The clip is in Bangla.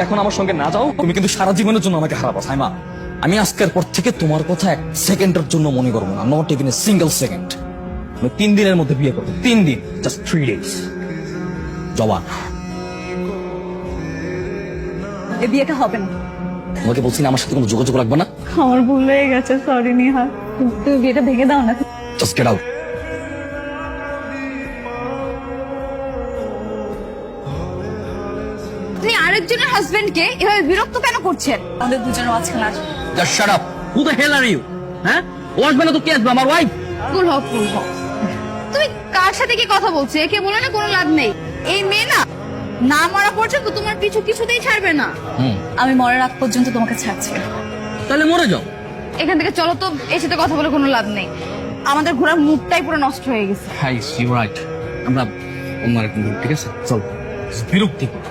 এখন আমার সঙ্গে না যাও, তুমি কিন্তু সারা জীবনের জন্য আমাকে হারাবো সাইমা। আমি আজকের পর থেকে তোমার কথা এক সেকেন্ডের জন্য মনে করবো না, not even a single second. আমি 3 দিনের মধ্যে বিয়ে করবো, 3 দিন, জাস্ট 3 ডেজ। জবান। এই বিয়েটা হবে না। তোমাকে বলছি না আমার সাথে কোনো যোগাযোগ রাখবে না। আমার ভুল হয়ে গেছে, সরি নিহার। তুমি বিয়েটা ভেঙে দাও না। Just get out. আপনি আরেকজনের হাজবেন্ডকে এভাবে বিরক্ত কেন করছেন? আমাদের দুজনের মাঝখানে আসবে। Just shut up. Who the hell are you? হ্যাঁ, ও আসবে না তো কে আসবে? আমার ওয়াইফ। কুল হও, কুল হও। তুমি কার সাথে কি কথা বলছো? একে বলে না কোনো লাভ নেই। এই মেয়ে না মরা পর্যন্ত তোমার পিছু কিছুতেই ছাড়বে না। আমি মরার আগ পর্যন্ত তোমাকে ছাড়ছি না। তাহলে মরে যাও। এখান থেকে চলো তো, এর সাথে কথা বলে কোনো লাভ নেই। আমাদের ঘোরার মুডটাই পুরো নষ্ট হয়ে গেছে। Hi, you right. আমরা অন্য আরেকদিন, ঠিক আছে? চল। বিরক্তিকর।